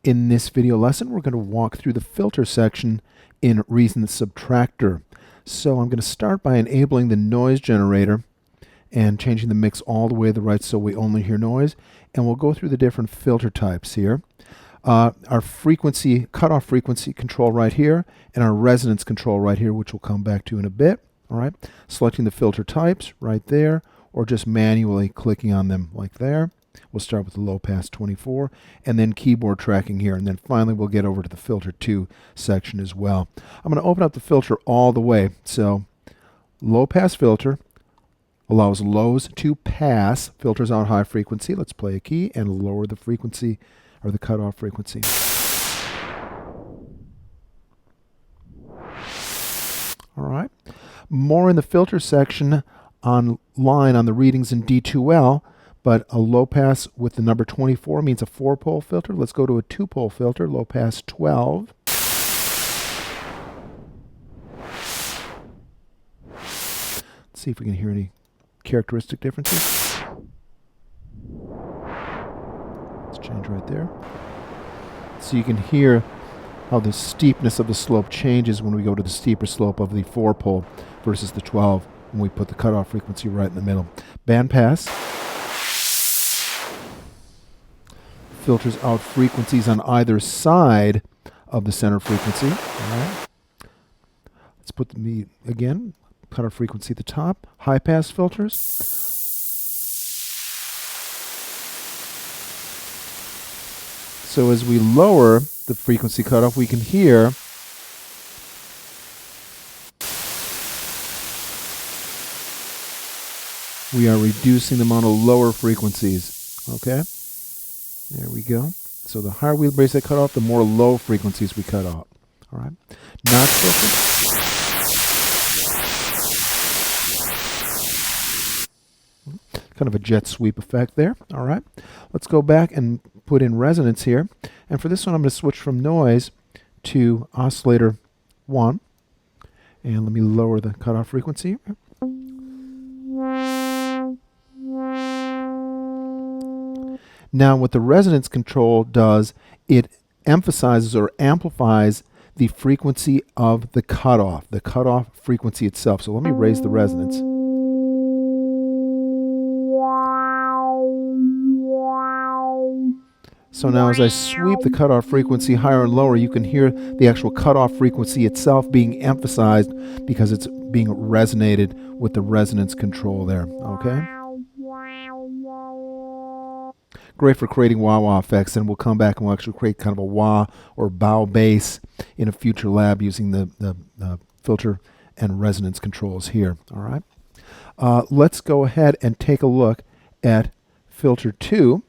In this video lesson, we're going to walk through the filter section in Reason Subtractor. So I'm going to start by enabling the noise generator and changing the mix all the way to the right so we only hear noise. And we'll go through the different filter types here. Our frequency, cutoff frequency control right here, and our resonance control right here, which we'll come back to in a bit. All right, selecting the filter types right there, or just manually clicking on them like there. We'll start with the low pass 24 and then keyboard tracking here, and then finally we'll get over to the filter 2 section as well. I'm going to open up the filter all the way. So low pass filter allows lows to pass, filters out high frequency. Let's play a key and lower the frequency or the cutoff frequency. All right. More in the filter section online on the readings in D2L. But a low pass with the number 24 means a 4-pole filter. Let's go to a 2-pole filter, low pass 12. Let's see if we can hear any characteristic differences. Let's change right there. So you can hear how the steepness of the slope changes when we go to the steeper slope of the 4-pole versus the 12 when we put the cutoff frequency right in the middle. Band pass filters out frequencies on either side of the center frequency. All right. Let's put the, again, cutoff frequency at the top. High pass filters. So as we lower the frequency cutoff, we can hear we are reducing the amount of lower frequencies. Okay? There we go. So the higher we raise that cutoff, the more low frequencies we cut off. All right. Notch filter. Kind of a jet sweep effect there. All right. Let's go back and put in resonance here. And for this one, I'm going to switch from noise to oscillator 1. And let me lower the cutoff frequency. Now what the resonance control does, it emphasizes or amplifies the frequency of the cutoff frequency itself. So let me raise the resonance. So now as I sweep the cutoff frequency higher and lower, you can hear the actual cutoff frequency itself being emphasized because it's being resonated with the resonance control there. Okay? Great for creating wah-wah effects, and we'll come back and we'll actually create kind of a wah or bow bass in a future lab using the filter and resonance controls here. All right. Let's go ahead and take a look at filter 2,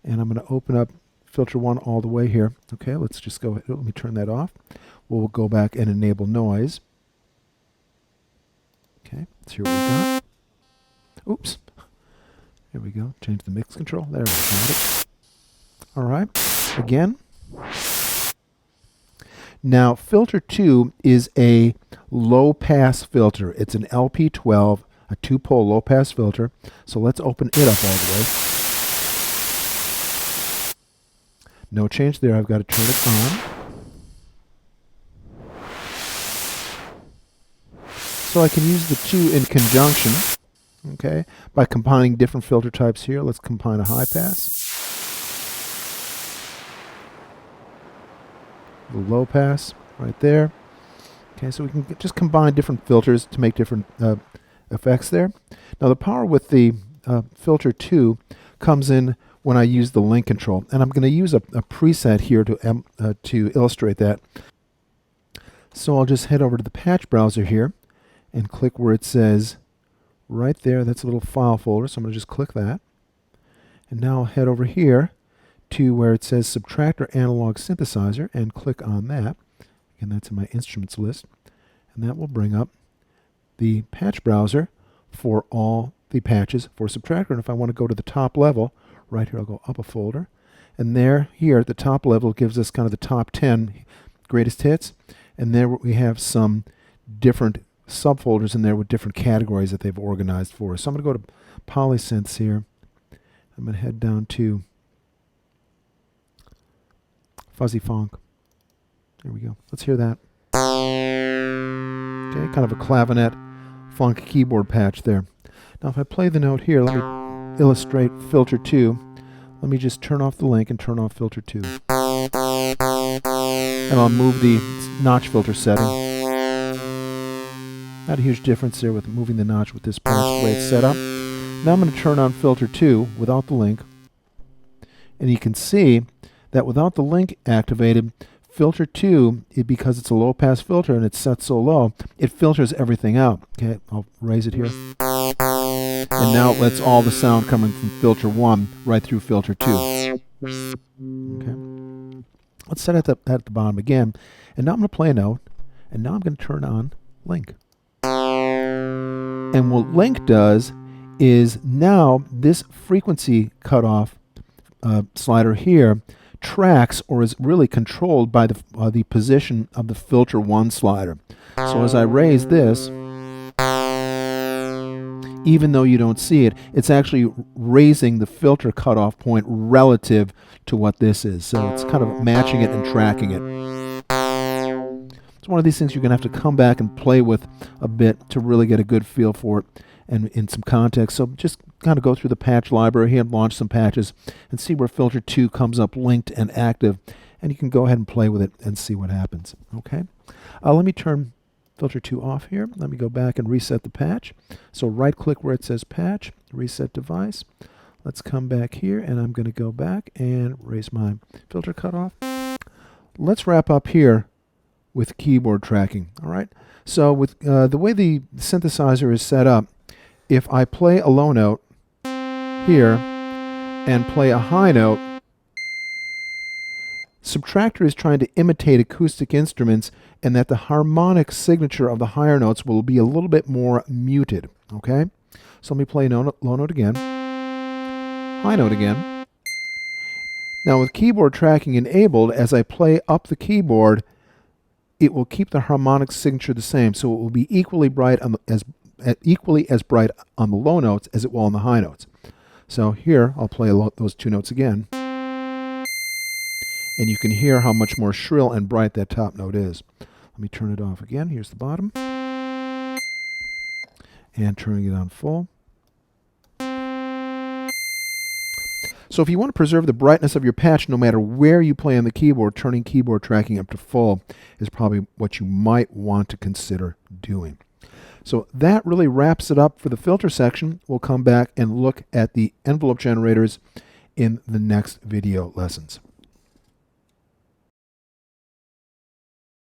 and I'm going to open up filter 1 all the way here. Okay, let's just go ahead. Let me turn that off. We'll go back and enable noise. Okay, so here we go. Oops. There we go. Change the mix control. There we got it. All right. Again. Now, filter 2 is a low-pass filter. It's an LP12, a 2-pole low-pass filter. So let's open it up all the way. No change there. I've got to turn it on. So I can use the two in conjunction. Okay, by combining different filter types here. Let's combine a high pass, the low pass right there. Okay, so we can just combine different filters to make different effects there. Now the power with the filter 2 comes in when I use the link control, and I'm going to use a preset here to illustrate that. So I'll just head over to the patch browser here and click where it says right there, that's a little file folder, so I'm going to just click that. And now I'll head over here to where it says Subtractor Analog Synthesizer and click on that. Again, that's in my instruments list. And that will bring up the patch browser for all the patches for Subtractor. And if I want to go to the top level, right here I'll go up a folder. And there, here at the top level, it gives us kind of the top 10 greatest hits. And there we have some different subfolders in there with different categories that they've organized for us. So I'm going to go to polysynths here. I'm going to head down to fuzzy funk. There we go. Let's hear that. Okay, kind of a clavinet funk keyboard patch there. Now if I play the note here, let me illustrate filter 2. Let me just turn off the link and turn off filter 2. And I'll move the notch filter setting. Not a huge difference there with moving the notch with this patch the way it's set up. Now I'm going to turn on filter 2 without the link. And you can see that without the link activated, filter 2, because it's a low pass filter and it's set so low, it filters everything out. Okay, I'll raise it here. And now it lets all the sound coming from filter 1 right through filter 2. Okay. Let's set it at the bottom again. And now I'm going to play a note. And now I'm going to turn on link. And what link does is now this frequency cutoff slider here tracks or is really controlled by the position of the filter 1 slider. So as I raise this, even though you don't see it, it's actually raising the filter cutoff point relative to what this is. So it's kind of matching it and tracking it. It's one of these things you're going to have to come back and play with a bit to really get a good feel for it and in some context. So just kind of go through the patch library here and launch some patches and see where filter 2 comes up linked and active. And you can go ahead and play with it and see what happens. Okay. Let me turn filter 2 off here. Let me go back and reset the patch. So right click where it says patch, reset device. Let's come back here and I'm going to go back and raise my filter cutoff. Let's wrap up here with keyboard tracking. All right. So with the way the synthesizer is set up, if I play a low note here and play a high note, Subtractor is trying to imitate acoustic instruments, and that the harmonic signature of the higher notes will be a little bit more muted. Okay? So let me play low note again, high note again. Now with keyboard tracking enabled, as I play up the keyboard, it will keep the harmonic signature the same, so it will be equally bright equally as bright on the low notes as it will on the high notes. So here I'll play those 2 notes again. And you can hear how much more shrill and bright that top note is. Let me turn it off again. Here's the bottom. And turning it on full. So if you want to preserve the brightness of your patch no matter where you play on the keyboard, turning keyboard tracking up to full is probably what you might want to consider doing. So that really wraps it up for the filter section. We'll come back and look at the envelope generators in the next video lessons.